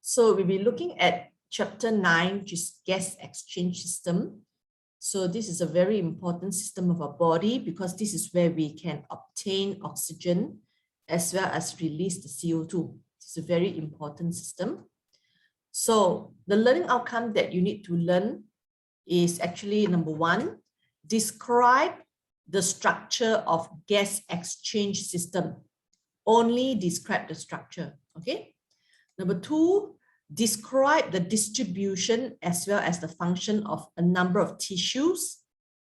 So we'll be looking at chapter 9, which is gas exchange system. So this is a very important system of our body because this is where we can obtain oxygen as well as release the CO2. It's a very important system. So the learning outcome that you need to learn is actually number 1, describe the structure of gas exchange system. Only describe the structure, okay? Number 2, describe the distribution as well as the function of a number of tissues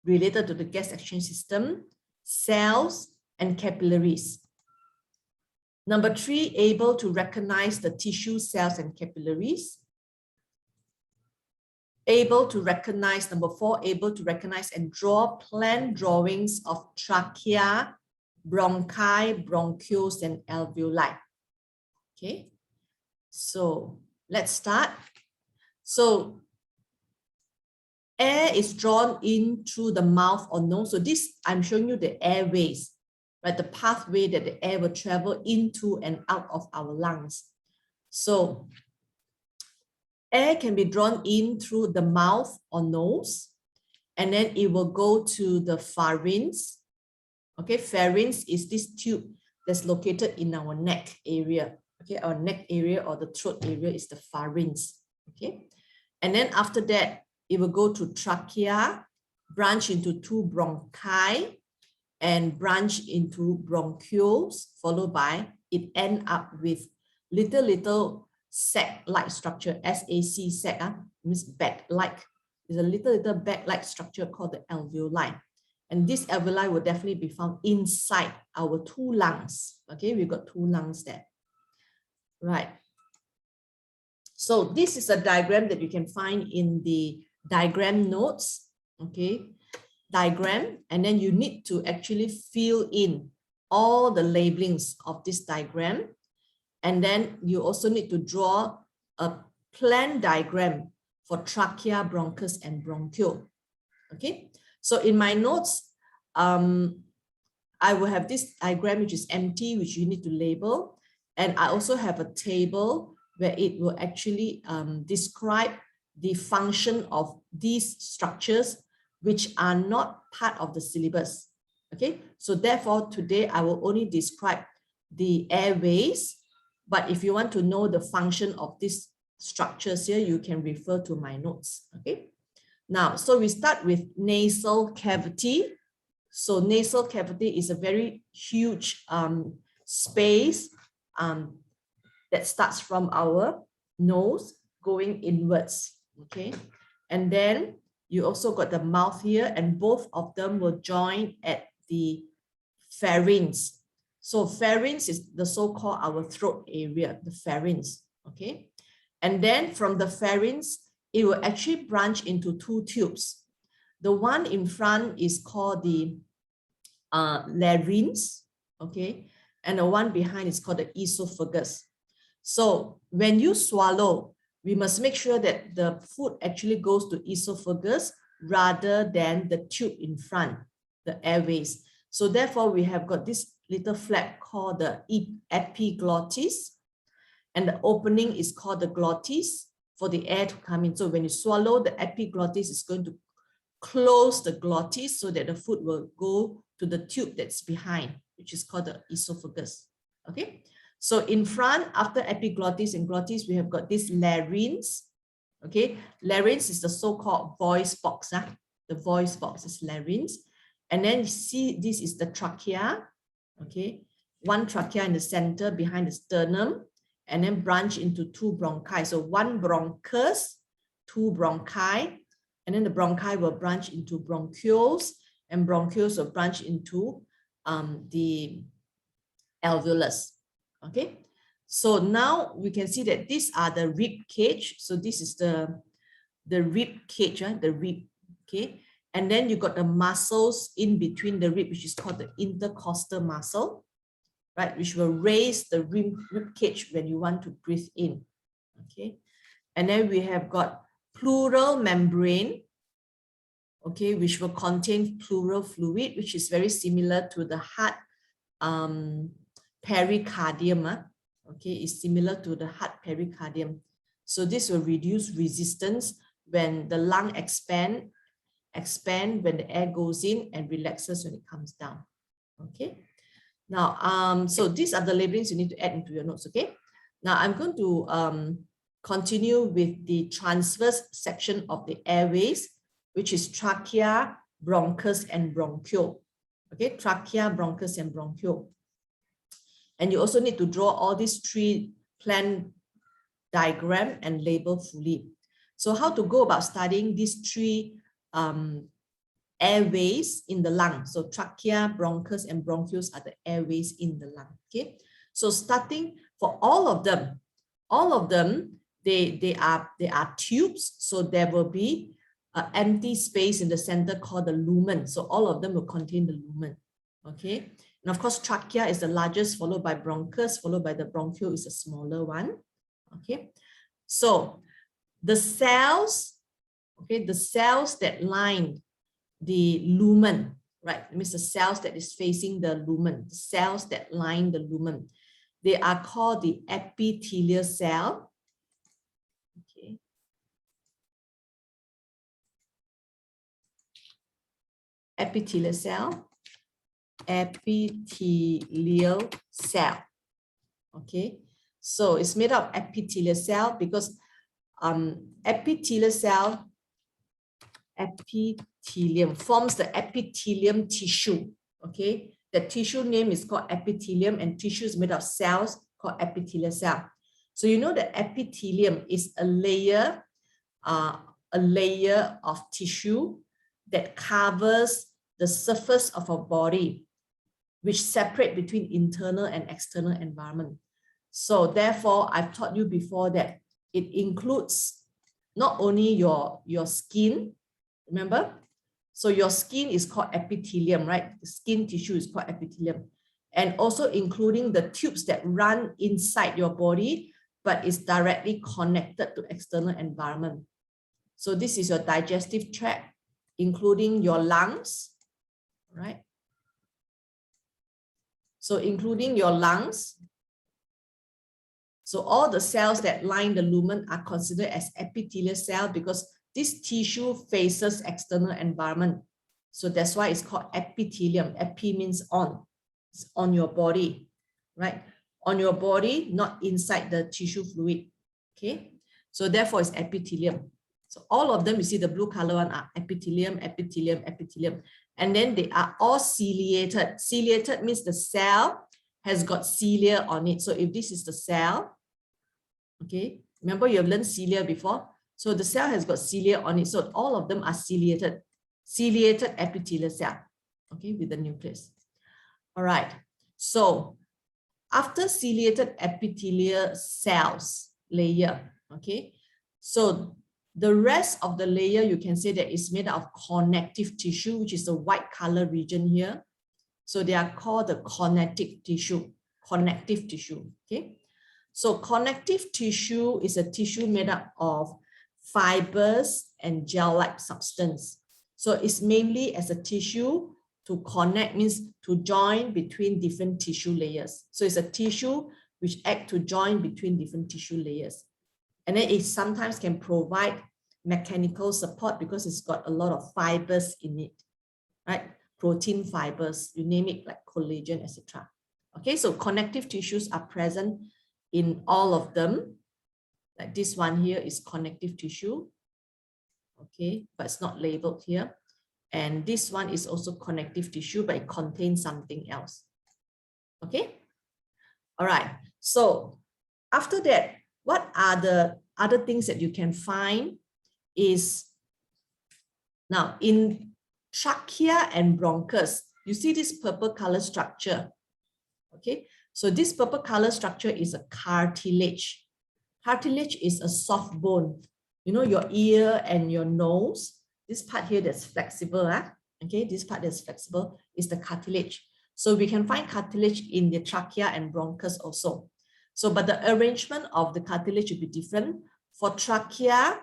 related to the gas exchange system, cells, and capillaries. Number 3, able to recognize the tissue, cells, and capillaries. Able to recognize, number 4, able to recognize and draw plan drawings of trachea, bronchi, bronchioles, and alveoli. Okay, so let's start. So air is drawn in through the mouth or nose. So this, I'm showing you the airways, right? The pathway that the air will travel into and out of our lungs. So air can be drawn in through the mouth or nose, and then it will go to the pharynx. Okay, pharynx is this tube that's located in our neck area. Okay, our neck area or the throat area is the pharynx. Okay, and then after that, it will go to trachea, branch into 2 bronchi, and branch into bronchioles, followed by it end up with little sac-like structure, S-A-C, sac, means bag-like. There's a little bag-like structure called the alveoli. And this alveoli will definitely be found inside our 2 lungs. Okay, we've got 2 lungs there. Right. So this is a diagram that you can find in the diagram notes. Okay, diagram, and then you need to actually fill in all the labelings of this diagram. And then you also need to draw a plan diagram for trachea, bronchus, and bronchiole. Okay, so in my notes, I will have this diagram which is empty, which you need to label. And I also have a table where it will actually describe the function of these structures which are not part of the syllabus. Okay, so therefore today I will only describe the airways. But if you want to know the function of these structures here, you can refer to my notes. Okay. Now, so we start with nasal cavity. So nasal cavity is a very huge space that starts from our nose going inwards. Okay. And then you also got the mouth here, and both of them will join at the pharynx. So pharynx is the so-called our throat area, the pharynx, okay? And then from the pharynx, it will actually branch into 2 tubes. The one in front is called the larynx, okay? And the one behind is called the esophagus. So when you swallow, we must make sure that the food actually goes to esophagus rather than the tube in front, the airways. So therefore, we have got this little flap called the epiglottis, and the opening is called the glottis for the air to come in. So when you swallow, the epiglottis is going to close the glottis so that the food will go to the tube that's behind, which is called the esophagus. Okay, so in front, after epiglottis and glottis, we have got this larynx. Okay, larynx is the so-called voice box. The voice box is larynx. And then you see this is the trachea. Okay, 1 trachea in the center behind the sternum, and then branch into 2 bronchi. So 1 bronchus, 2 bronchi, and then the bronchi will branch into bronchioles, and bronchioles will branch into the alveolus. Okay, so now we can see that these are the rib cage. So this is the rib cage, the rib. Okay. And then you got the muscles in between the rib, which is called the intercostal muscle, right? Which will raise the rib cage when you want to breathe in. Okay. And then we have got pleural membrane, okay, which will contain pleural fluid, which is very similar to the heart pericardium. Okay, it's similar to the heart pericardium. So this will reduce resistance when the lung expand when the air goes in and relaxes when it comes down. Okay. Now, so these are the labelings you need to add into your notes. Okay. Now I'm going to continue with the transverse section of the airways, which is trachea, bronchus, and bronchiole. Okay, trachea, bronchus, and bronchiole. And you also need to draw all these three plan diagram and label fully. So how to go about studying these three airways in the lung? So trachea, bronchus, and bronchioles are the airways in the lung. Okay, so starting for all of them, they are tubes. So there will be an empty space in the center called the lumen. So all of them will contain the lumen. Okay, and of course trachea is the largest, followed by bronchus, followed by the bronchiole is a smaller one. Okay, so the cells, okay, the cells that line the lumen, right? That means the cells that is facing the lumen, the cells that line the lumen, they are called the epithelial cell. Okay. Epithelial cell. Epithelial cell. Okay. So it's made up of epithelial cell because epithelial cell, epithelium forms the epithelium tissue. Okay. The tissue name is called epithelium, and tissue is made of cells called epithelial cell. So you know that epithelium is a layer of tissue that covers the surface of our body, which separate between internal and external environment. So therefore, I've taught you before that it includes not only your skin, remember? So your skin is called epithelium, right? The skin tissue is called epithelium. And also including the tubes that run inside your body, but is directly connected to external environment. So this is your digestive tract, including your lungs, right? So including your lungs. So all the cells that line the lumen are considered as epithelial cell because this tissue faces external environment. So that's why it's called epithelium. Epi means on. It's on your body, right? On your body, not inside the tissue fluid. Okay. So therefore it's epithelium. So all of them, you see the blue color one are epithelium, epithelium, epithelium. And then they are all ciliated. Ciliated means the cell has got cilia on it. So if this is the cell, okay, remember you have learned cilia before? So the cell has got cilia on it. So all of them are ciliated epithelial cell, okay, with the nucleus. All right. So after ciliated epithelial cells layer, okay, so the rest of the layer, you can say that is made of connective tissue, which is the white color region here. So they are called the connective tissue, okay? So connective tissue is a tissue made up of fibers and gel-like substance. So it's mainly as a tissue to connect, means to join between different tissue layers. So it's a tissue which act to join between different tissue layers. And then it sometimes can provide mechanical support because it's got a lot of fibers in it, right? Protein fibers, you name it, like collagen, etc. Okay, so connective tissues are present in all of them. Like this one here is connective tissue. Okay, but it's not labeled here. And this one is also connective tissue, but it contains something else. Okay, all right. So after that, what are the other things that you can find is now in trachea and bronchus, you see this purple color structure. Okay, so this purple color structure is a cartilage. Cartilage is a soft bone. You know, your ear and your nose, this part here that's flexible, okay, this part that's flexible is the cartilage. So we can find cartilage in the trachea and bronchus also. So, but the arrangement of the cartilage will be different. For trachea,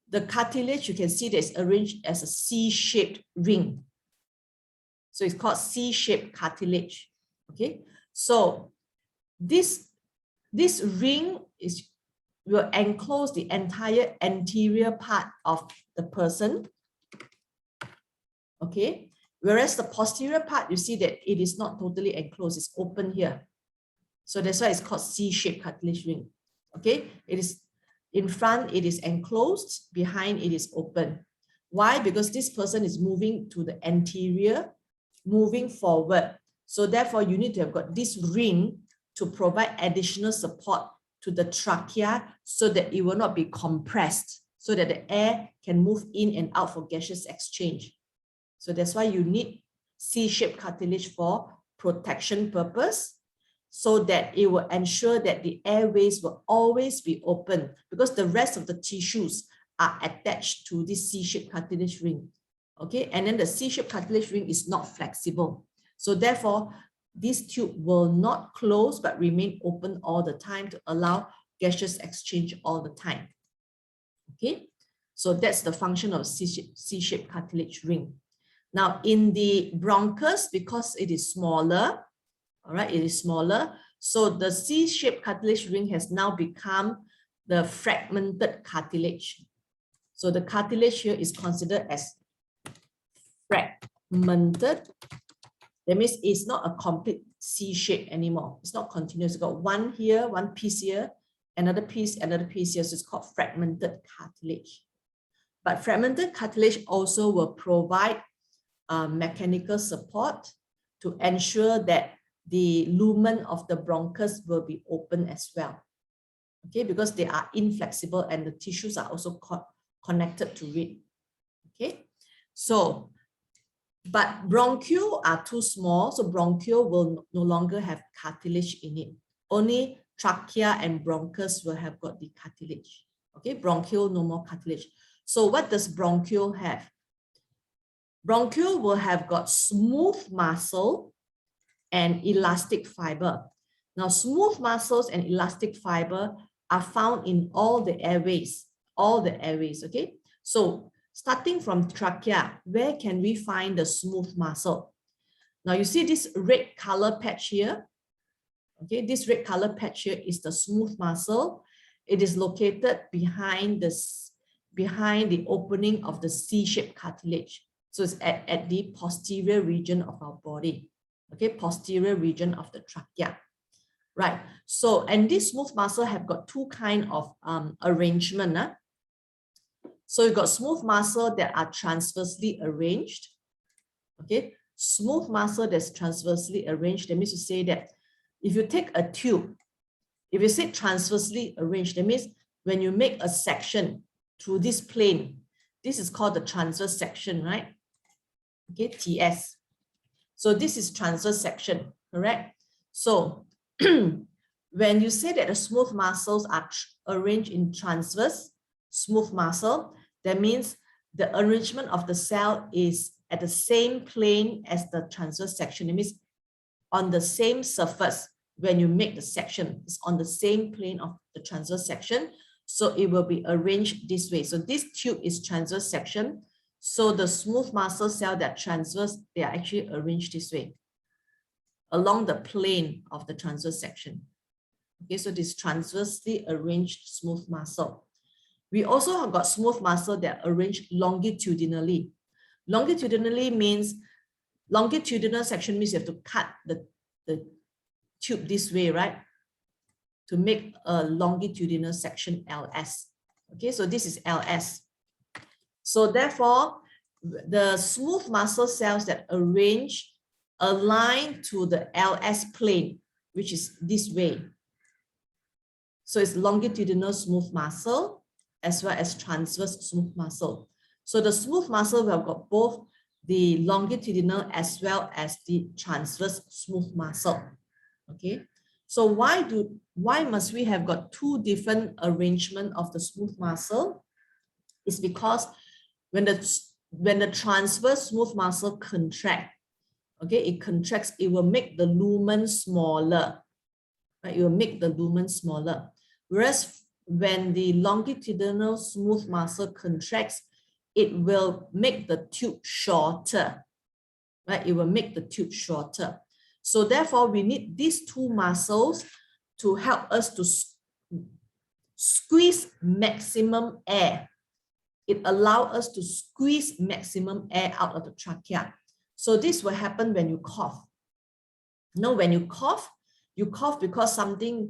the cartilage, you can see that it's arranged as a C-shaped ring. So it's called C-shaped cartilage. Okay, so this ring is will enclose the entire anterior part of the person. Okay, whereas the posterior part, you see that it is not totally enclosed, it's open here. So that's why it's called C-shaped cartilage ring. Okay, it is in front, it is enclosed, behind it is open. Why? Because this person is moving to the anterior, moving forward. So therefore, you need to have got this ring to provide additional support to the trachea so that it will not be compressed, so that the air can move in and out for gaseous exchange. So that's why you need C-shaped cartilage for protection purpose, so that it will ensure that the airways will always be open, because the rest of the tissues are attached to this C-shaped cartilage ring. Okay, and then the C-shaped cartilage ring is not flexible. So therefore, this tube will not close but remain open all the time to allow gaseous exchange all the time. Okay, so that's the function of C-shaped cartilage ring. Now in the bronchus, because it is smaller, all right, it is smaller, so the C-shaped cartilage ring has now become the fragmented cartilage. So the cartilage here is considered as fragmented. That means it's not a complete C shape anymore. It's not continuous. It's got one here, one piece here, another piece here. So it's called fragmented cartilage. But fragmented cartilage also will provide mechanical support to ensure that the lumen of the bronchus will be open as well. Okay, because they are inflexible and the tissues are also connected to it. Okay, so but bronchiole are too small, so bronchiole will no longer have cartilage in it. Only trachea and bronchus will have got the cartilage. Okay, bronchiole no more cartilage. So what does bronchiole have? Bronchiole will have got smooth muscle and elastic fiber. Now, smooth muscles and elastic fiber are found in all the airways, okay? So starting from trachea, where can we find the smooth muscle? Now you see this red color patch here. Okay, this red color patch here is the smooth muscle. It is located behind the opening of the C-shaped cartilage. So it's at the posterior region of our body. Okay, posterior region of the trachea. Right. So, and this smooth muscle have got two kind of arrangement. So you've got smooth muscle that are transversely arranged. Okay, smooth muscle that's transversely arranged, that means to say that if you take a tube, if you say transversely arranged, that means when you make a section through this plane, this is called the transverse section, right? Okay, TS. So this is transverse section, correct? So when you say that the smooth muscles are arranged in transverse, smooth muscle, that means the arrangement of the cell is at the same plane as the transverse section. It means on the same surface when you make the section, it's on the same plane of the transverse section. So it will be arranged this way. So this tube is transverse section. So the smooth muscle cell that transverse, they are actually arranged this way along the plane of the transverse section. Okay, so this transversely arranged smooth muscle. We also have got smooth muscle that are arranged longitudinally. Longitudinally means, longitudinal section means you have to cut the tube this way, right? To make a longitudinal section LS. Okay, so this is LS. So therefore, the smooth muscle cells that arrange align to the LS plane, which is this way. So it's longitudinal smooth muscle as well as transverse smooth muscle. So the smooth muscle will have got both the longitudinal as well as the transverse smooth muscle. Okay, so why must we have got two different arrangement of the smooth muscle? It's because when the transverse smooth muscle contract, okay, it contracts, it will make the lumen smaller, right? It will make the lumen smaller. Whereas when the longitudinal smooth muscle contracts, it will make the tube shorter, right? It will make the tube shorter. So therefore, we need these two muscles to help us to squeeze maximum air. It allows us to squeeze maximum air out of the trachea. So this will happen when you cough. No, when you cough because something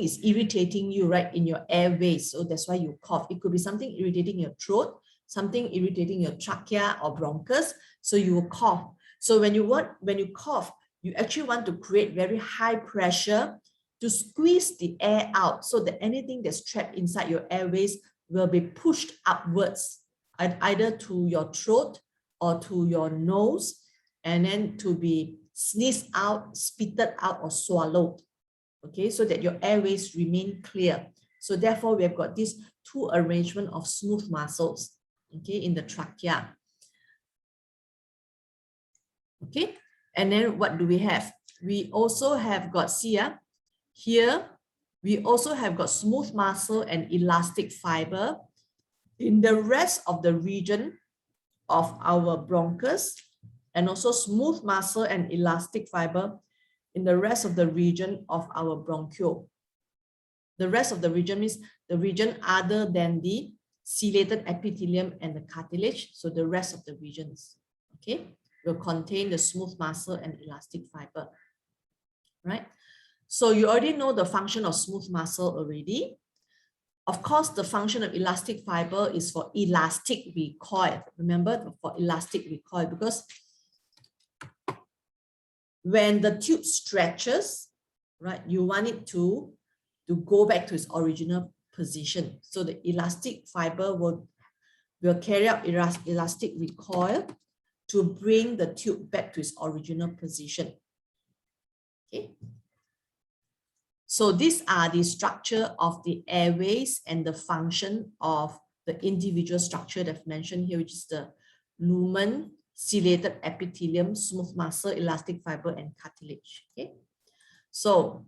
is irritating you, right, in your airways. So that's why you cough. It could be something irritating your throat, something irritating your trachea or bronchus. So you will cough. So when you cough, you actually want to create very high pressure to squeeze the air out so that anything that's trapped inside your airways will be pushed upwards, either to your throat or to your nose, and then to be sneezed out, spitted out, or swallowed. Okay, so that your airways remain clear. So therefore, we have got these two arrangement of smooth muscles, okay, in the trachea. Okay, and then what do we have? We also have got, see, here, we also have got smooth muscle and elastic fiber in the rest of the region of our bronchus, and also smooth muscle and elastic fiber in the rest of the region of our bronchiole. The rest of the region means the region other than the ciliated epithelium and the cartilage. So the rest of the regions, okay, will contain the smooth muscle and elastic fiber, right? So you already know the function of smooth muscle already. Of course, the function of elastic fiber is for elastic recoil. Remember, for elastic recoil, because when the tube stretches, right, you want it to go back to its original position. So the elastic fiber will carry out elastic recoil to bring the tube back to its original position. Okay. So these are the structure of the airways and the function of the individual structure that I've mentioned here, which is the lumen, ciliated epithelium, smooth muscle, elastic fiber, and cartilage. Okay. So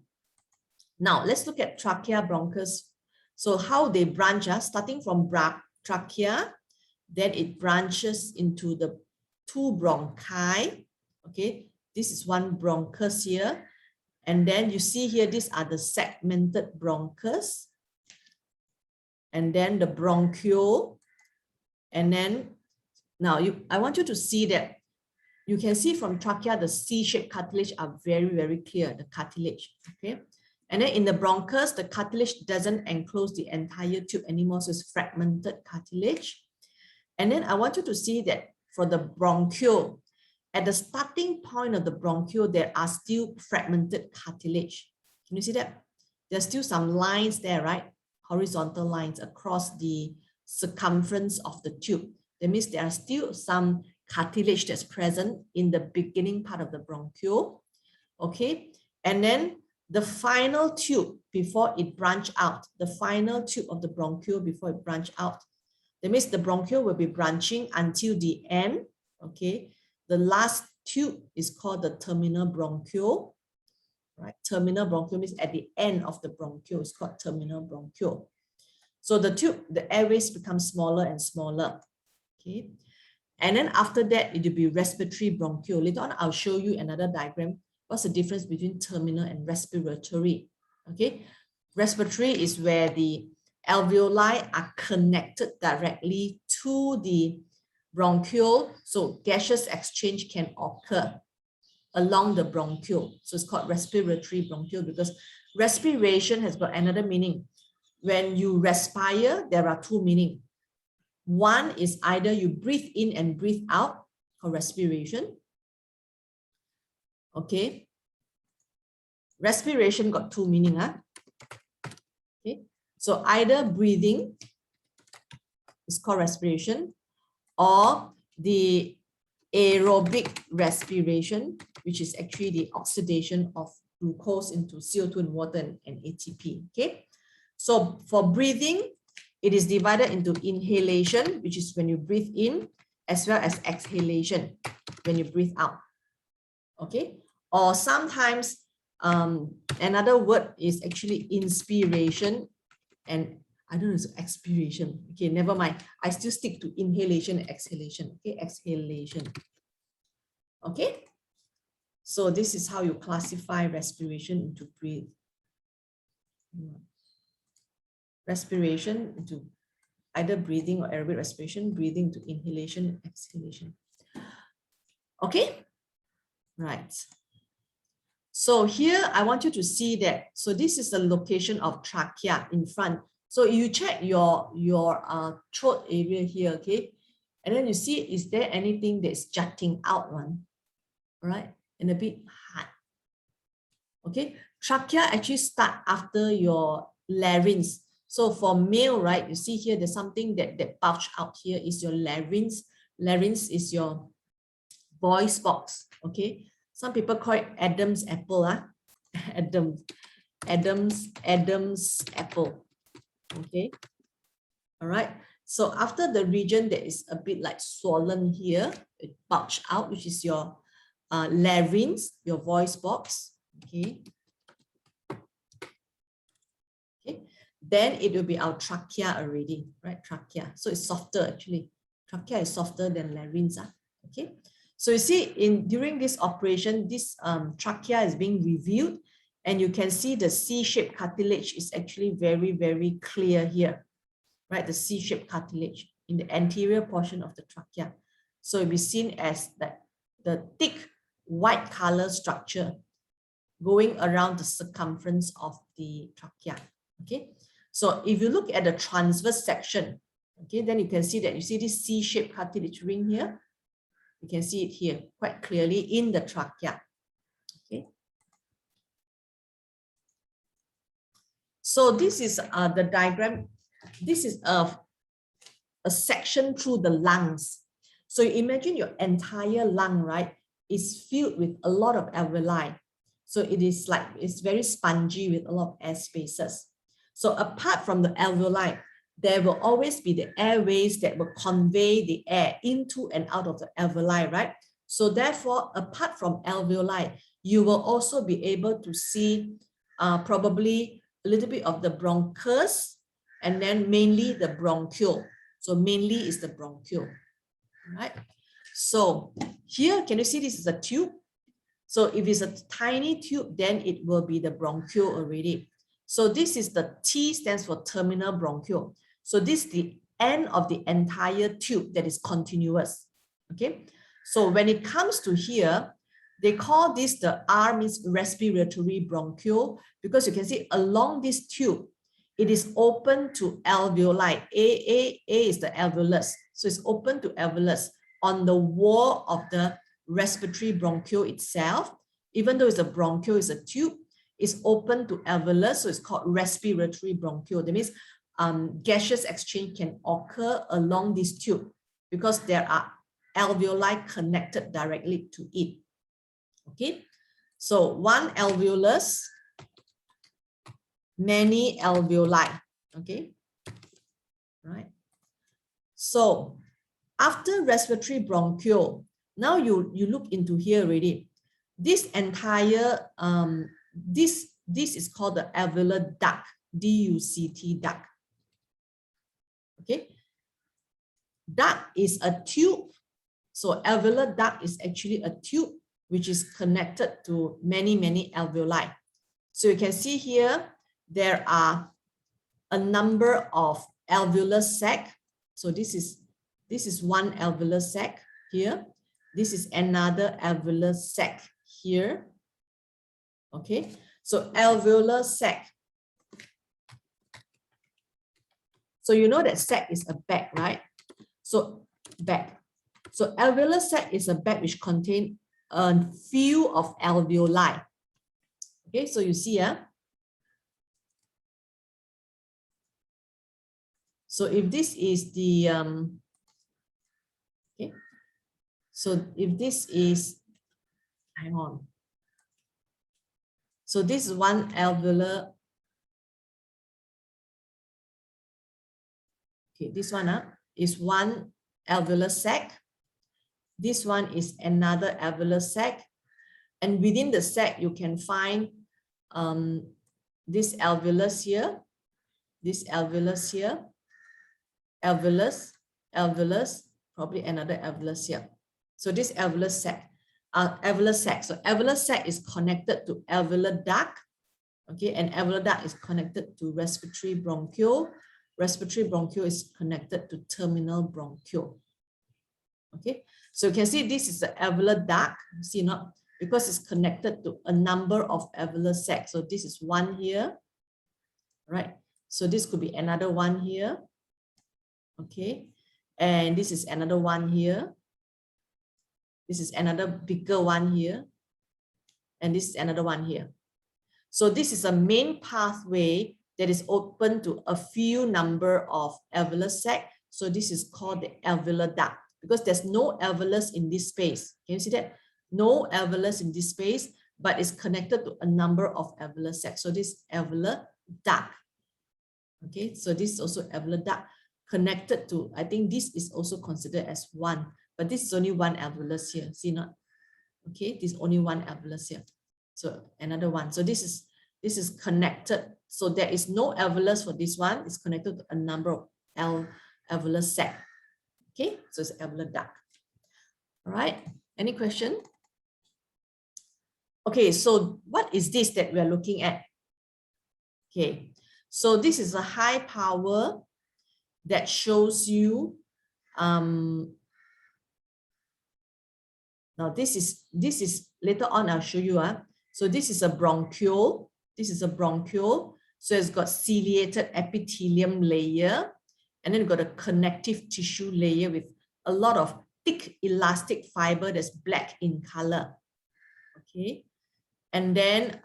now let's look at trachea, bronchus. So how they branch, starting from trachea, then it branches into the two bronchi. Okay, this is one bronchus here. And then you see here, these are the segmented bronchus. And then the bronchiole. And then now I want you to see that you can see from trachea, the C-shaped cartilage are very, very clear, the cartilage. Okay. And then in the bronchus, the cartilage doesn't enclose the entire tube anymore, so it's fragmented cartilage. And then I want you to see that for the bronchiole, at the starting point of the bronchiole, there are still fragmented cartilage. Can you see that? There's still some lines there, right? Horizontal lines across the circumference of the tube. That means there are still some cartilage that's present in the beginning part of the bronchiole. Okay. And then the final tube before it branch out, the final tube of the bronchiole before it branch out. That means the bronchiole will be branching until the end. Okay. The last tube is called the terminal bronchiole, right? Terminal bronchiole means at the end of the bronchiole. It's called terminal bronchiole. So the tube, the airways become smaller and smaller, okay? And then after that, it will be respiratory bronchiole. Later on, I'll show you another diagram. What's the difference between terminal and respiratory, okay? Respiratory is where the alveoli are connected directly to the bronchiole, so gaseous exchange can occur along the bronchiole. So it's called respiratory bronchiole because respiration has got another meaning. When you respire, there are two meanings. One is either you breathe in and breathe out, called respiration. Okay. Respiration got two meanings. Okay. So either breathing is called respiration, or the aerobic respiration, which is actually the oxidation of glucose into CO2 and water and ATP. Okay, so for breathing, it is divided into inhalation, which is when you breathe in, as well as exhalation, when you breathe out. Okay, or sometimes another word is actually inspiration, and I don't know, it's expiration. Okay, never mind. I still stick to inhalation and exhalation. Okay, exhalation. Okay, so this is how you classify respiration into breathe. respiration into either breathing or airway respiration, breathing to inhalation, exhalation. Okay, right. So here I want you to see that. So this is the location of trachea in front. So you check your throat area here, okay? And then you see, is there anything that's jutting out one? All right, and a bit hard. Okay, trachea actually start after your larynx. So for male, right, you see here, there's something that bulge out here is your larynx. Larynx is your voice box, okay? Some people call it Adam's apple, Adam's apple, okay? All right, so after the region that is a bit like swollen here, it bulge out, which is your larynx, your voice box, okay? Okay, then it will be our trachea already, right? Trachea, so it's softer actually. Trachea is softer than larynx, okay? So you see, during this operation, this trachea is being revealed, and you can see the C-shaped cartilage is actually very, very clear here, right? The C-shaped cartilage in the anterior portion of the trachea. So it'll be seen as the thick white color structure going around the circumference of the trachea, okay? So if you look at the transverse section, okay, then you can see that you see this C-shaped cartilage ring here. You can see it here quite clearly in the trachea, okay? So this is the diagram. This is a section through the lungs. So you imagine your entire lung, right, is filled with a lot of alveoli. So it is like, it's very spongy with a lot of air spaces. So apart from the alveoli, there will always be the airways that will convey the air into and out of the alveoli, right? So therefore, apart from alveoli, you will also be able to see probably a little bit of the bronchus, and then mainly the bronchiole. So mainly is the bronchiole, right? So here, can you see this is a tube? So if it's a tiny tube, then it will be the bronchiole already. So this is the T stands for terminal bronchiole. So this is the end of the entire tube that is continuous, okay? So when it comes to here, they call this the R means respiratory bronchiole, because you can see along this tube, it is open to alveoli. A is the alveolus. So it's open to alveolus on the wall of the respiratory bronchiole itself. Even though it's a bronchiole, it's a tube, it's open to alveolus, so it's called respiratory bronchiole. That means gaseous exchange can occur along this tube because there are alveoli connected directly to it. Okay, so one alveolus, many alveoli. Okay, right. So after respiratory bronchiole, now you look into here already. This entire this is called the alveolar duct, D-U-C-T duct. Okay, duct is a tube. So alveolar duct is actually a tube which is connected to many alveoli. So you can see here there are a number of alveolar sac. So this is one alveolar sac here. This is another alveolar sac here. Okay, so alveolar sac. So you know that sac is a bag, right? So bag. So alveolar sac is a bag which contains a few of alveoli. Okay, so you see, so if this is the okay, so if this is, hang on. So this is one alveolar. Okay, this one is one alveolar sac. This one is another alveolar sac. And within the sac, you can find this alveolus here, this alveolus here, alveolus, probably another alveolus here. So this alveolus sac, So alveolar sac is connected to alveolar duct, Okay, and alveolar duct is connected to respiratory bronchiole. Respiratory bronchiole is connected to terminal bronchiole. Okay, so you can see this is the alveolar duct. See not? Because it's connected to a number of alveolar sacs. So this is one here, right? So this could be another one here. Okay, and this is another one here. This is another bigger one here. And this is another one here. So this is a main pathway that is open to a few number of alveolar sac. So this is called the alveolar duct because there's no alveolus in this space. Can you see that? No alveolus in this space, but it's connected to a number of alveolar sacs. So this alveolar duct. Okay, so this is also alveolar duct connected to, I think this is also considered as one, but this is only one alveolus here. See not? Okay, this is only one alveolus here. So another one. So this is connected. So there is no alveolus for this one. It's connected to a number of alveolar sac. Okay, so it's alveolar duct. All right. Any question? Okay, so what is this that we are looking at? Okay, so this is a high power that shows you now this is later on I'll show you. So this is a bronchiole. This is a bronchiole. So it's got ciliated epithelium layer, and then you've got a connective tissue layer with a lot of thick elastic fiber that's black in color. Okay, and then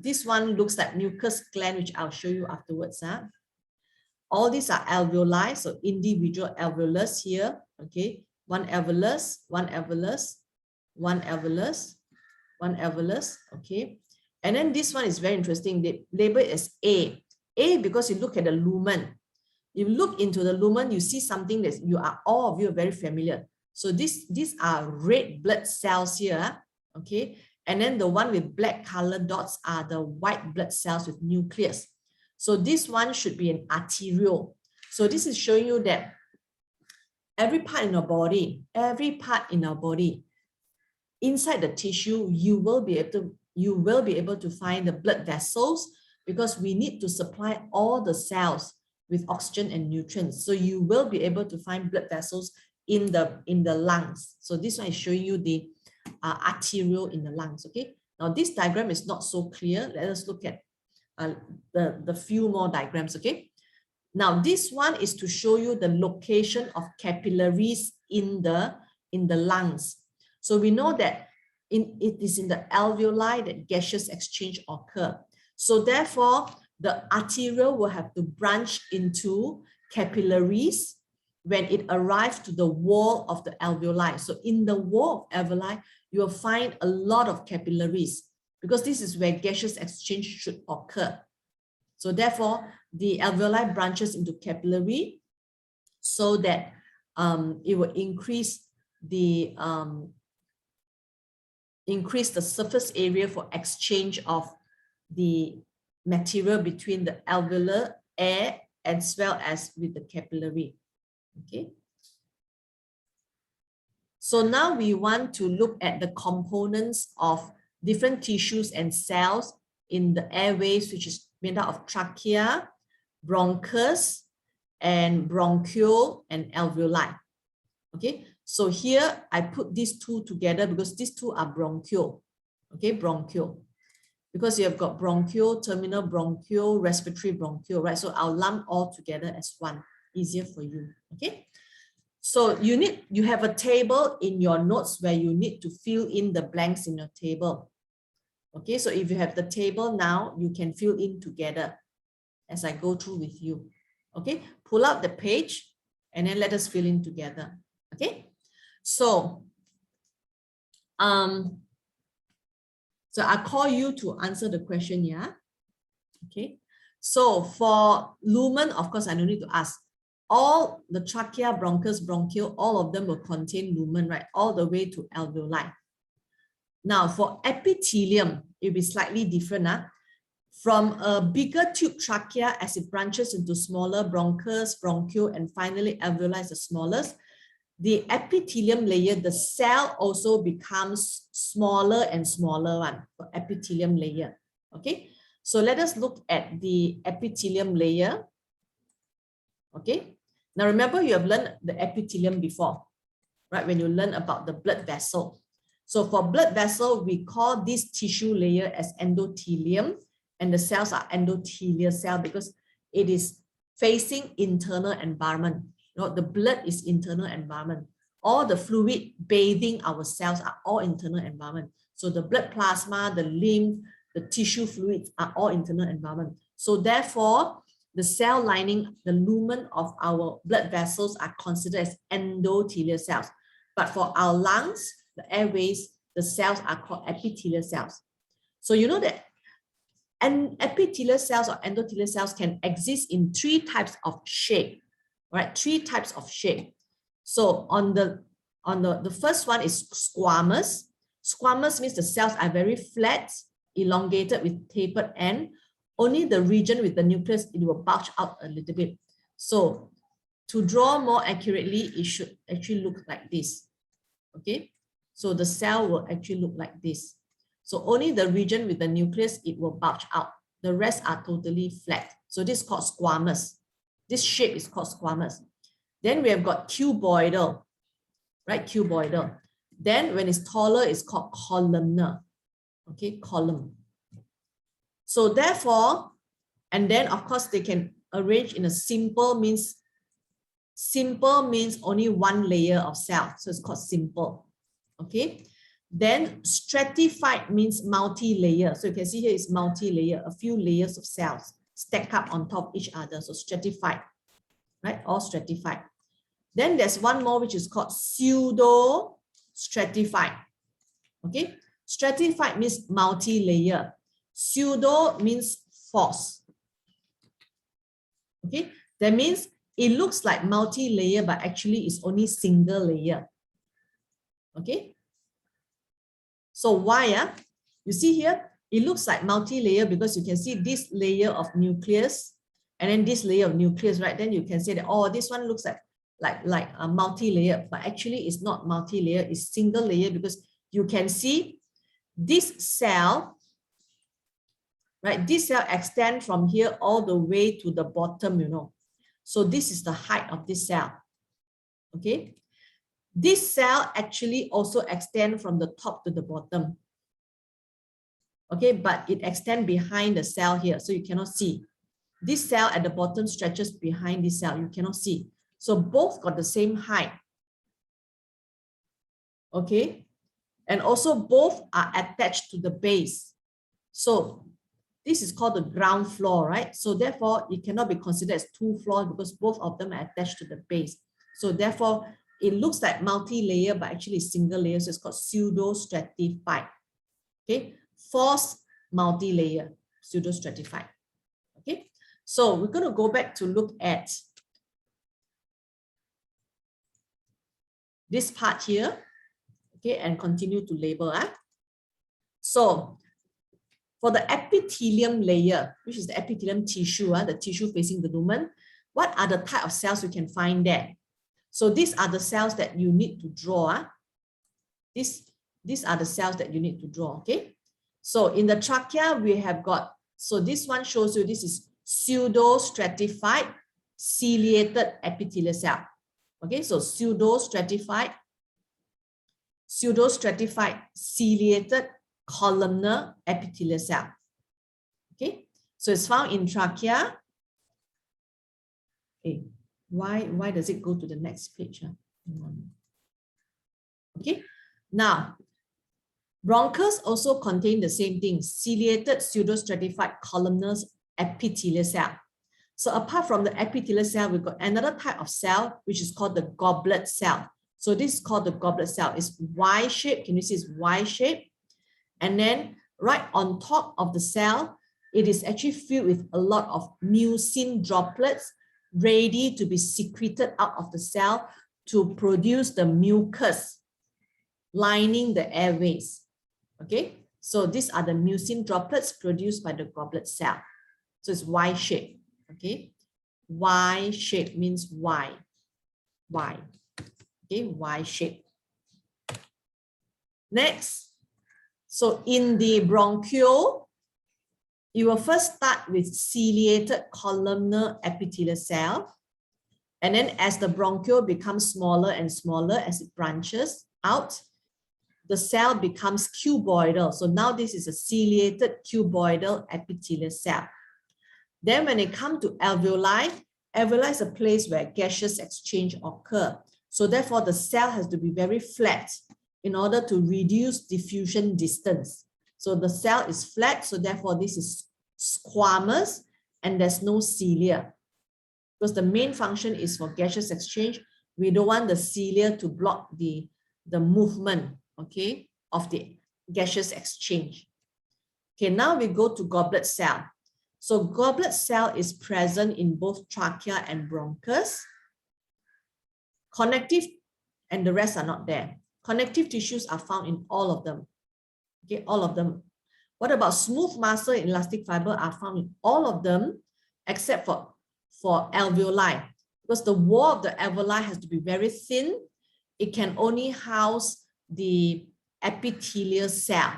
this one looks like mucus gland, which I'll show you afterwards. All these are alveoli, so individual alveolus here. Okay, one alveolus, one alveolus, one alveolus, one alveolus. Okay, and then this one is very interesting. They label it as A. A because you look at the lumen. You look into the lumen, you see something that all of you are very familiar. So these are red blood cells here. Okay, and then the one with black color dots are the white blood cells with nucleus. So this one should be an arteriole. So this is showing you that every part in our body, inside the tissue, you will be able to find the blood vessels because we need to supply all the cells with oxygen and nutrients. So you will be able to find blood vessels in the lungs. So this one is showing you the arteriole in the lungs. Okay. Now this diagram is not so clear. Let us look at the few more diagrams. Okay. Now this one is to show you the location of capillaries in the lungs. So we know that it is in the alveoli that gaseous exchange occur. So therefore, the arteriole will have to branch into capillaries when it arrives to the wall of the alveoli. So in the wall of alveoli, you will find a lot of capillaries because this is where gaseous exchange should occur. So therefore, the alveoli branches into capillary so that it will increase the surface area for exchange of the material between the alveolar air as well as with the capillary. Okay. So now we want to look at the components of different tissues and cells in the airways, which is made out of trachea, bronchus, and bronchiole and alveoli. Okay, so here I put these two together because these two are bronchiole. Okay, bronchiole. Because you have got bronchiole, terminal bronchiole, respiratory bronchiole, right? So I'll lump all together as one, easier for you. Okay. So you have a table in your notes where you need to fill in the blanks in your table. Okay, so if you have the table now, you can fill in together as I go through with you. Okay, pull out the page and then let us fill in together. Okay, so I call you to answer the question, yeah? Okay, so for lumen, of course, I don't need to ask. All the trachea, bronchus, bronchiole, all of them will contain lumen, right? All the way to alveoli. Now for epithelium, it'll be slightly different. From a bigger tube trachea as it branches into smaller bronchus, bronchiole, and finally alveoli is the smallest. The epithelium layer, the cell also becomes smaller and smaller one for epithelium layer. Okay, So let us look at the epithelium layer. Okay. Now remember, you have learned the epithelium before, right? When you learn about the blood vessel. So for blood vessel, we call this tissue layer as endothelium, and the cells are endothelial cell because it is facing internal environment. You know, the blood is internal environment. All the fluid bathing our cells are all internal environment. So the blood plasma, the lymph, the tissue fluids are all internal environment. So therefore, the cell lining, the lumen of our blood vessels are considered as endothelial cells. But for our lungs, the airways, the cells are called epithelial cells. So you know that epithelial cells or endothelial cells can exist in 3 types of shape, right? 3 types of shape. So on the first one is squamous. Squamous means the cells are very flat, elongated with tapered end. Only the region with the nucleus, it will bulge out a little bit. So to draw more accurately, it should actually look like this. Okay, so the cell will actually look like this. So only the region with the nucleus, it will bulge out. The rest are totally flat. So this is called squamous. This shape is called squamous. Then we have got cuboidal, right? Cuboidal. Then when it's taller, it's called columnar. Okay, column. So therefore, and then of course they can arrange in a simple means only 1 layer of cell. So it's called simple. Okay. Then stratified means multi-layer. So you can see here is multi-layer, a few layers of cells stacked up on top of each other. So stratified, right? All stratified. Then there's one more which is called pseudo-stratified. Okay. Stratified means multi-layer. Pseudo means false. Okay. That means it looks like multi-layer, but actually it's only single layer. Okay. So why? You see here, it looks like multi-layer because you can see this layer of nucleus and then this layer of nucleus, right? Then you can say that, oh, this one looks like a multi-layer, but actually it's not multi-layer, it's single layer because you can see this cell, right? This cell extends from here all the way to the bottom, you know. So this is the height of this cell. Okay. This cell actually also extends from the top to the bottom. Okay, but it extends behind the cell here, so you cannot see. This cell at the bottom stretches behind this cell, you cannot see. So both got the same height. Okay, and also both are attached to the base. So this is called the ground floor, right? So therefore, it cannot be considered as 2 floors because both of them are attached to the base. So therefore, it looks like multi-layer, but actually single layer. So it's called pseudo-stratified. Okay, false multi-layer, pseudo-stratified. Okay, so we're going to go back to look at this part here. Okay, and continue to label. So for the epithelium layer, which is the epithelium tissue, the tissue facing the lumen, what are the type of cells you can find there? So these are the cells that you need to draw. These are the cells that you need to draw, okay? So in the trachea, we have got, so this one shows you this is pseudo-stratified ciliated epithelial cell. Okay, so pseudo-stratified ciliated columnar epithelial cell. Okay, so it's found in trachea. Okay, why does it go to the next page? Okay, now bronchus also contain the same thing, ciliated pseudo-stratified columnar epithelial cell. So apart from the epithelial cell, we've got another type of cell which is called the goblet cell. So this is called the goblet cell. It's Y-shaped. Can you see it's Y-shaped? And then right on top of the cell, it is actually filled with a lot of mucin droplets ready to be secreted out of the cell to produce the mucus lining the airways. Okay, so these are the mucin droplets produced by the goblet cell. So it's Y-shaped. Okay, Y-shaped means Y. Okay, Y-shaped. Next, so in the bronchiole, you will first start with ciliated columnar epithelial cell. And then as the bronchiole becomes smaller and smaller as it branches out, the cell becomes cuboidal. So now this is a ciliated cuboidal epithelial cell. Then when it comes to alveoli, alveoli is a place where gaseous exchange occur. So therefore the cell has to be very flat in order to reduce diffusion distance. So the cell is flat, so therefore this is squamous and there's no cilia. Because the main function is for gaseous exchange. We don't want the cilia to block the movement, okay, of the gaseous exchange. Okay, now we go to goblet cell. So goblet cell is present in both trachea and bronchus. Connective and the rest are not there. Connective tissues are found in all of them. Okay, all of them. What about smooth muscle and elastic fiber are found in all of them except for alveoli, because the wall of the alveoli has to be very thin. It can only house the epithelial cell.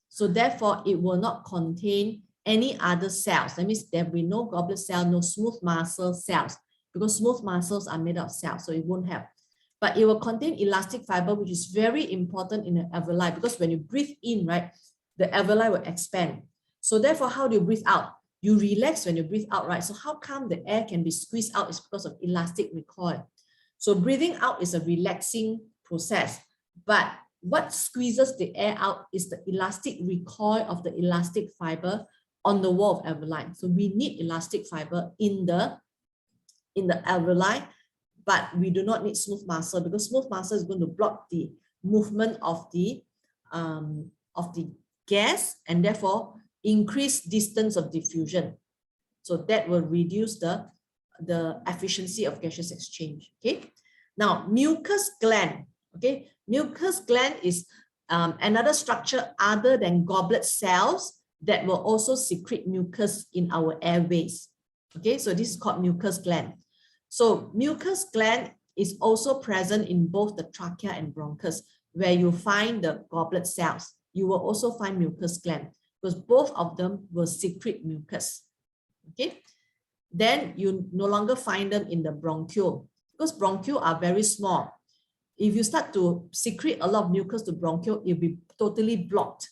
So therefore, it will not contain any other cells. That means there will be no goblet cell, no smooth muscle cells, because smooth muscles are made of cells, so it won't have. But it will contain elastic fiber, which is very important in the alveoli, because when you breathe in, right, the alveoli will expand. So therefore, how do you breathe out? You relax when you breathe out, right? So how come the air can be squeezed out? It's because of elastic recoil. So breathing out is a relaxing process. But what squeezes the air out is the elastic recoil of the elastic fiber on the wall of alveoli. So we need elastic fiber in the alveoli, but we do not need smooth muscle, because smooth muscle is going to block the movement of the gas and therefore increase distance of diffusion. So that will reduce the efficiency of gaseous exchange. Okay. Now, mucus gland. Okay, mucus gland is another structure other than goblet cells that will also secrete mucus in our airways. Okay, so this is called mucus gland. So mucus gland is also present in both the trachea and bronchus, where you find the goblet cells. You will also find mucus gland, because both of them will secrete mucus. Okay, then you no longer find them in the bronchiole, because bronchioles are very small. If you start to secrete a lot of mucus to bronchiole, it will be totally blocked.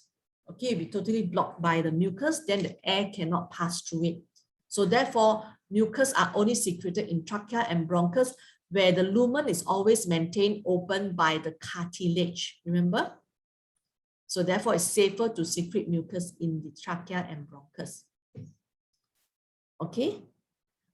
Okay, it will be totally blocked by the mucus, then the air cannot pass through it. So therefore, mucus are only secreted in trachea and bronchus, where the lumen is always maintained open by the cartilage. Remember? So therefore, it's safer to secrete mucus in the trachea and bronchus. Okay.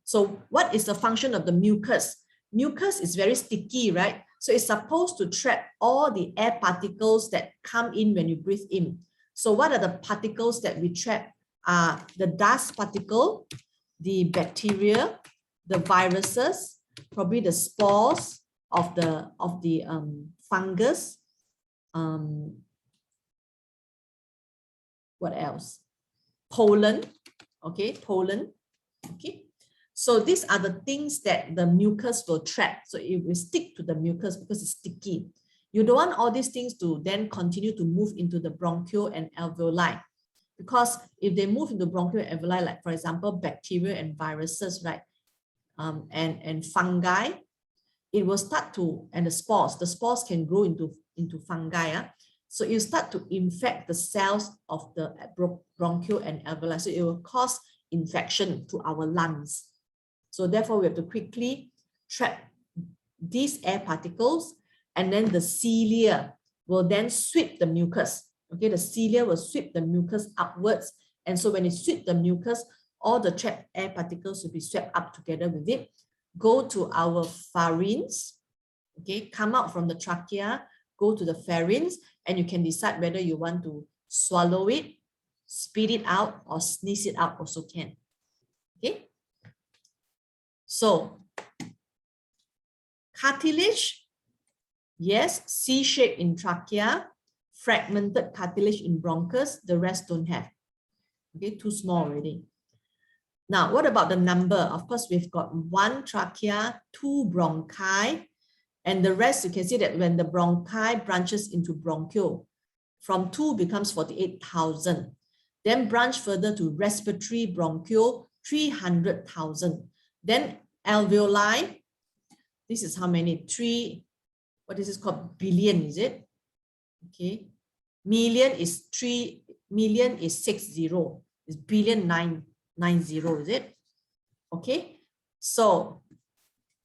So what is the function of the mucus? Mucus is very sticky, right? So it's supposed to trap all the air particles that come in when you breathe in. So what are the particles that we trap? The dust particle, the bacteria, the viruses, probably the spores of the fungus. What else? Pollen. Okay, pollen. Okay. So these are the things that the mucus will trap. So it will stick to the mucus because it's sticky. You don't want all these things to then continue to move into the bronchiole and alveoli. Because if they move into bronchiole and alveoli, like for example, bacteria and viruses, right? And fungi, it will start to, and the spores can grow into fungi. So you start to infect the cells of the bronchiole and alveoli. So it will cause infection to our lungs. So therefore, we have to quickly trap these air particles, and then the cilia will then sweep the mucus. Okay, the cilia will sweep the mucus upwards. And so when it sweeps the mucus, all the trapped air particles will be swept up together with it, go to our pharynx, okay, come out from the trachea, go to the pharynx, and you can decide whether you want to swallow it, spit it out, or sneeze it out also can. Okay. So, cartilage, yes, C-shape in trachea, fragmented cartilage in bronchus, the rest don't have. Okay, too small already. Now, what about the number? Of course, we've got 1 trachea, 2 bronchi, and the rest, you can see that when the bronchi branches into bronchiole, from 2 becomes 48,000. Then branch further to respiratory bronchiole, 300,000. Then alveoli, this is how many? What is this called? Billion, is it? Okay. Million is 3, million is 60. It's billion 990, is it? Okay. So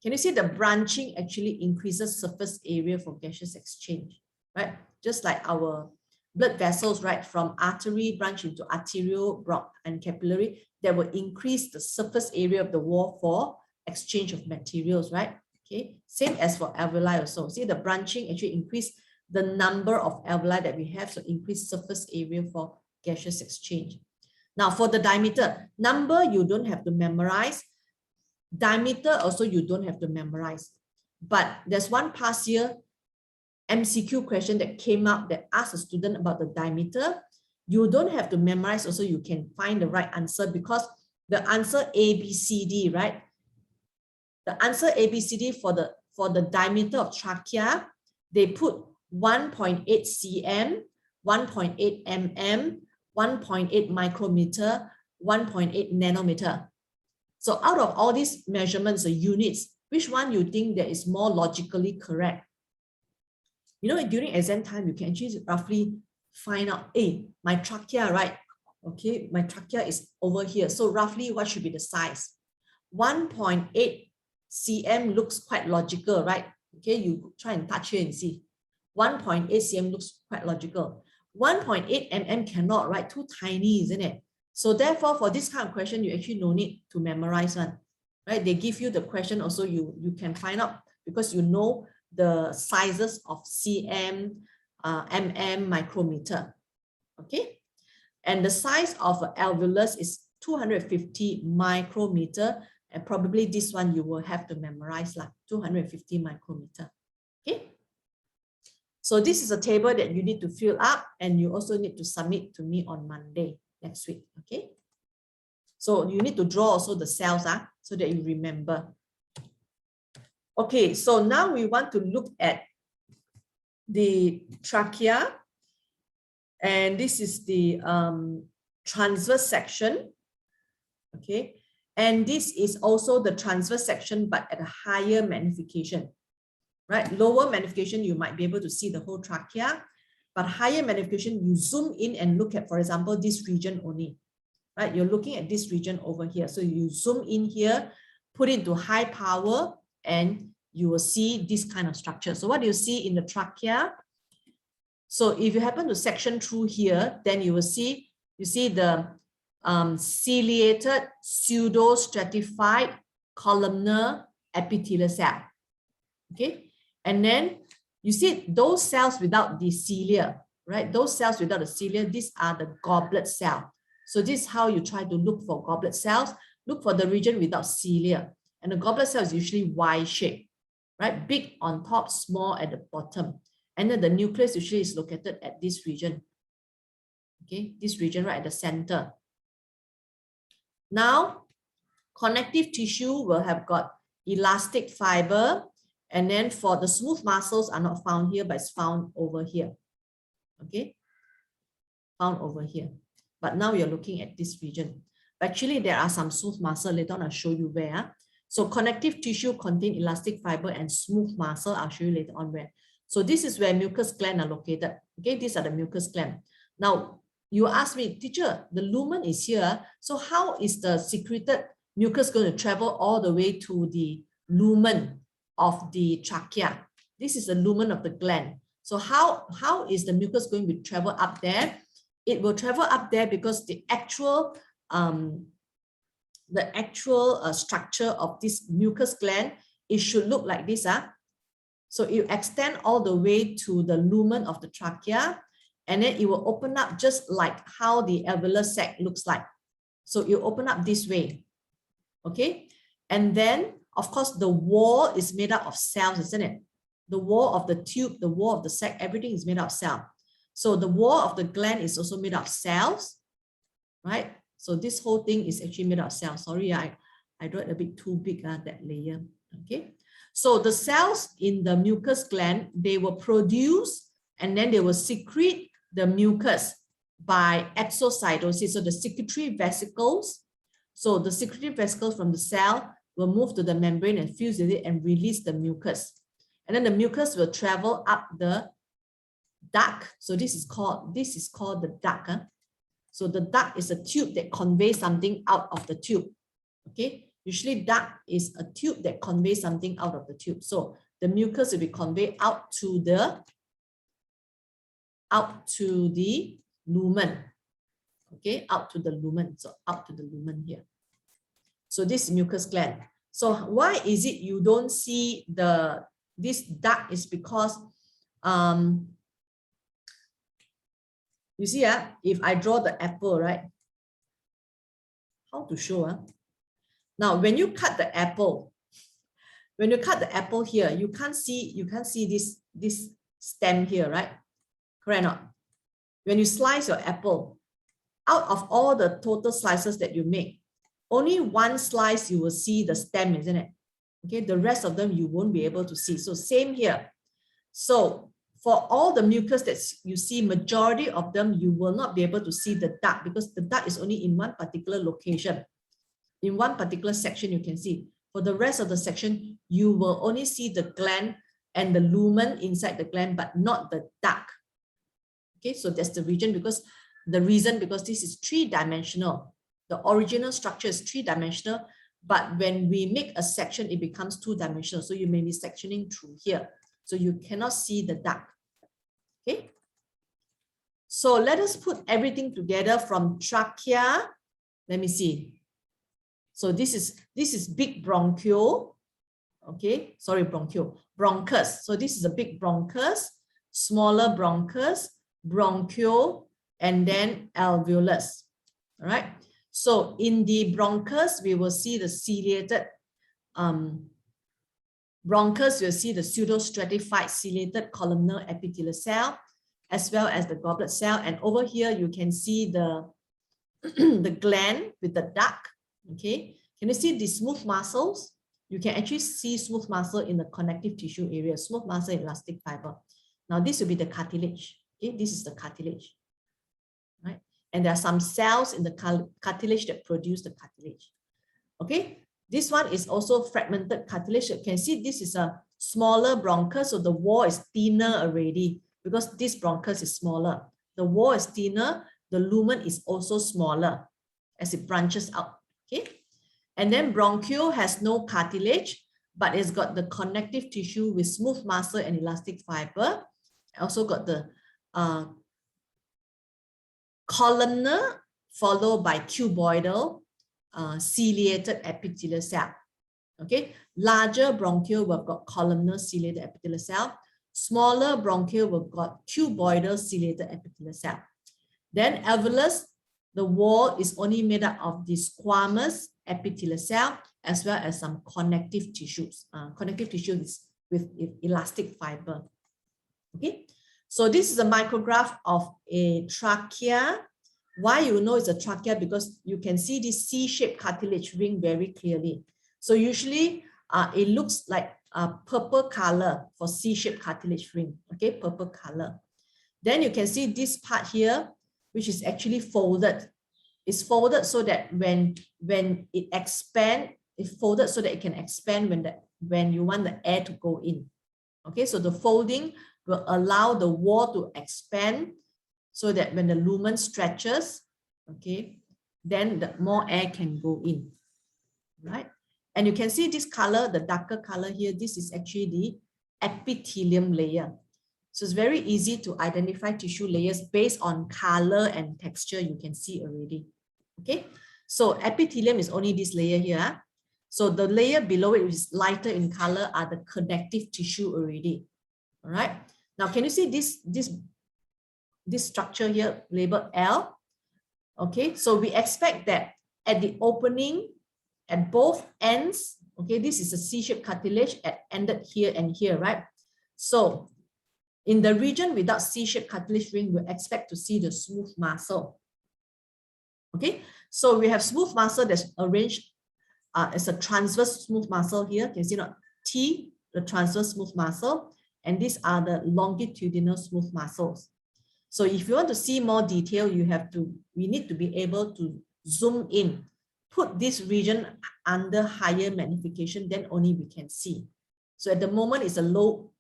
can you see the branching actually increases surface area for gaseous exchange, right? Just like our blood vessels, right? From artery branch into arterial, and capillary, that will increase the surface area of the wall for exchange of materials, right? Okay. Same as for alveoli also. See, the branching actually increase the number of alveoli that we have, so increase surface area for gaseous exchange. Now for the diameter, number you don't have to memorize. Diameter also you don't have to memorize. But there's one past year MCQ question that came up that asked a student about the diameter. You don't have to memorize also, you can find the right answer because the answer A, B, C, D, right? The answer A, B, C, D for the diameter of trachea, they put 1.8 cm, 1.8 mm, 1.8 micrometer, 1.8 nanometer. So out of all these measurements, the units, which one you think that is more logically correct? You know, during exam time, you can actually roughly find out, hey, my trachea, right? Okay, my trachea is over here. So roughly what should be the size? 1.8 cm looks quite logical, right? Okay, you try and touch here and see. 1.8 cm looks quite logical. 1.8 mm cannot, right? Too tiny, isn't it? So therefore, for this kind of question, you actually no need to memorize one, right? They give you the question also, you can find out because you know the sizes of cm, mm, micrometer, okay? And the size of alveolus is 250 micrometer, and probably this one you will have to memorize, like 250 micrometer, okay? So this is a table that you need to fill up, and you also need to submit to me on Monday next week, okay? So you need to draw also the cells, so that you remember. Okay, so now we want to look at the trachea, and this is the transverse section, okay? And this is also the transverse section, but at a higher magnification, right? Lower magnification, you might be able to see the whole trachea, but higher magnification, you zoom in and look at, for example, this region only, right? You're looking at this region over here. So you zoom in here, put it to high power, and you will see this kind of structure. So what do you see in the trachea? So if you happen to section through here, then you will see, the ciliated, pseudo-stratified, columnar epithelial cell, okay? And then you see those cells without the cilia, right? Those cells without the cilia, these are the goblet cell. So this is how you try to look for goblet cells. Look for the region without cilia. And the goblet cell is usually Y-shaped, right? Big on top, small at the bottom. And then the nucleus usually is located at this region. Okay, this region right at the center. Now, connective tissue will have got elastic fiber. And then for the smooth muscles are not found here, but it's found over here. Okay, found over here. But now you're looking at this region. Actually, there are some smooth muscle. Later on, I'll show you where. So connective tissue contain elastic fiber and smooth muscle. I'll show you later on where. So this is where mucus glands are located. Okay, these are the mucus glands. Now, you ask me, teacher, the lumen is here. So how is the secreted mucus going to travel all the way to the lumen of the trachea? This is the lumen of the gland. So how is the mucus going to travel up there? It will travel up there because the actual structure of this mucus gland, it should look like this. So you extend all the way to the lumen of the trachea, and then it will open up just like how the alveolar sac looks like. So you open up this way, okay? And then, of course, the wall is made up of cells, isn't it? The wall of the tube, the wall of the sac, everything is made up of cells. So the wall of the gland is also made up of cells, right? So this whole thing is actually made up of cells. Sorry, I drew it a bit too big, that layer, okay? So the cells in the mucus gland, they will produce and then they will secrete the mucus. by exocytosis. So the secretory vesicles, so the secretory vesicles from the cell will move to the membrane and fuse with it and release the mucus. And then the mucus will travel up the duct. So this is called the duct. So the duct is a tube that conveys something out of the tube. Okay, usually duct is a tube that conveys something out of the tube. So the mucus will be conveyed out to the lumen. Okay, out to the lumen. So out to the lumen here. So this mucus gland. So why is it you don't see this duct? Is because you see, if I draw the apple, right? How to show? Now, when you cut the apple, here, you can't see this stem here, right? Correct or not? When you slice your apple, out of all the total slices that you make, only one slice you will see the stem, isn't it? Okay, the rest of them you won't be able to see. So same here. So for all the mucus that you see, majority of them, you will not be able to see the duct because the duct is only in one particular location. In one particular section you can see. For the rest of the section, you will only see the gland and the lumen inside the gland, but not the duct. Okay, so that's the reason because this is three-dimensional. The original structure is three-dimensional, but when we make a section, it becomes two-dimensional. So you may be sectioning through here. So you cannot see the duct. Okay. So let us put everything together from trachea. Let me see. So this is big bronchiole. Okay, sorry, bronchus. So this is a big bronchus, smaller bronchus, bronchiole, and then alveolus. All right. So in the bronchus, we will see the ciliated bronchus, you'll see the pseudostratified ciliated columnar epithelial cell, as well as the goblet cell. And over here, you can see the, the gland with the duct. Okay, can you see the smooth muscles? You can actually see smooth muscle in the connective tissue area, smooth muscle, elastic fiber. Now, this will be the cartilage. Okay, this is the cartilage, right? And there are some cells in the cartilage that produce the cartilage. Okay, this one is also fragmented cartilage. You can see this is a smaller bronchus, so the wall is thinner already because this bronchus is smaller. The wall is thinner, the lumen is also smaller as it branches out. Okay, and then bronchiole has no cartilage, but it's got the connective tissue with smooth muscle and elastic fiber. Also got the columnar followed by cuboidal ciliated epithelial cell. Okay, larger bronchiole will have got columnar ciliated epithelial cell. Smaller bronchiole will have got cuboidal ciliated epithelial cell. Then alveolus, the wall is only made up of the squamous epithelial cell as well as some connective tissues. Connective tissues with elastic fiber. Okay, so this is a micrograph of a trachea. Why you know it's a trachea? Because you can see this C-shaped cartilage ring very clearly. So usually it looks like a purple color for C-shaped cartilage ring. Okay, purple color. Then you can see this part here, which is actually folded. It's folded so that when it expands, it's folded so that it can expand when you want the air to go in. Okay, so the folding will allow the wall to expand so that when the lumen stretches, okay, then the more air can go in, right? And you can see this color, the darker color here, this is actually the epithelium layer. So it's very easy to identify tissue layers based on color and texture. You can see already. Okay, so epithelium is only this layer here. So the layer below it, which is lighter in color, are the connective tissue already. All right. Now, can you see this structure here labeled L? Okay, so we expect that at the opening, at both ends, okay, this is a C-shaped cartilage ended here and here, right? So in the region without C-shaped cartilage ring, we expect to see the smooth muscle. Okay, so we have smooth muscle that's arranged as a transverse smooth muscle here. Can you see not T, the transverse smooth muscle, and these are the longitudinal smooth muscles. So if you want to see more detail, we need to be able to zoom in, put this region under higher magnification, then only we can see. So at the moment it's a low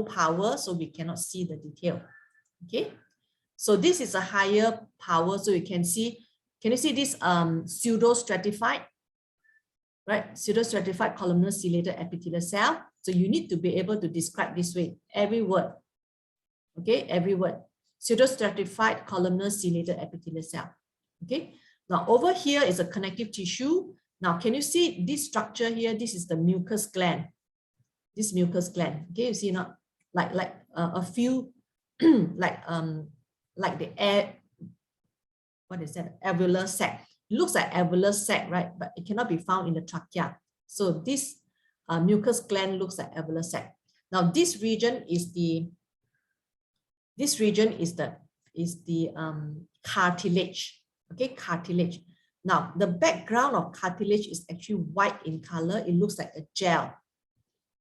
power, so we cannot see the detail. Okay. So this is a higher power, so you can see, can you see this pseudo-stratified, right? Pseudo-stratified columnar ciliated epithelial cell. So you need to be able to describe this way, every word. Okay, every word. Pseudo-stratified columnar ciliated epithelial cell. Okay. Now over here is a connective tissue. Now can you see this structure here? This is the mucus gland. This mucus gland. Okay, you see not like a few like the air. What is that? Alveolar sac. It looks like alveolar sac, right? But it cannot be found in the trachea. So this mucus gland looks like alveolar sac. Now this region is the cartilage. Okay, cartilage. Now the background of cartilage is actually white in color. It looks like a gel,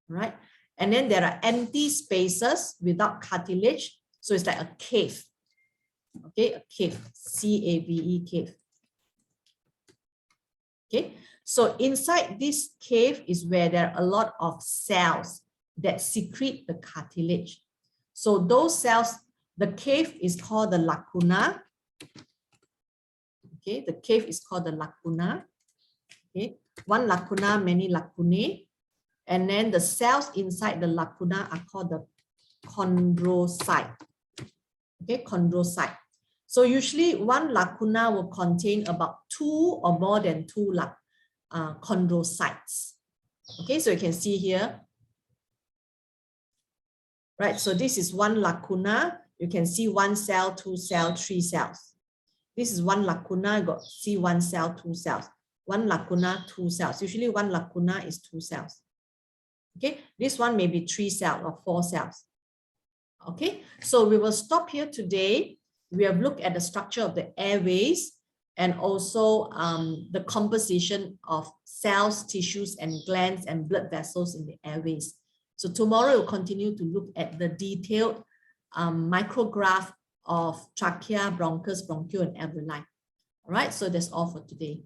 right? And then there are empty spaces without cartilage, so it's like a cave. Okay, a cave, C-A-V-E, cave. Okay, so inside this cave is where there are a lot of cells that secrete the cartilage. So those cells, the cave is called the lacuna. Okay, the cave is called the lacuna. Okay, one lacuna, many lacunae. And then the cells inside the lacuna are called the chondrocyte. Okay, chondrocyte. So usually one lacuna will contain about 2 or more than 2 chondrocytes. Okay, so you can see here. Right, so this is one lacuna. You can see 1 cell, 2 cells, 3 cells. This is one lacuna, you got see 1 cell, 2 cells. 1 lacuna, 2 cells. Usually 1 lacuna is 2 cells. Okay, this one may be 3 cells or 4 cells. Okay, so we will stop here today. We have looked at the structure of the airways and also the composition of cells, tissues, and glands and blood vessels in the airways. So tomorrow we'll continue to look at the detailed micrograph of trachea, bronchus, bronchiole, and alveoli. All right, so that's all for today.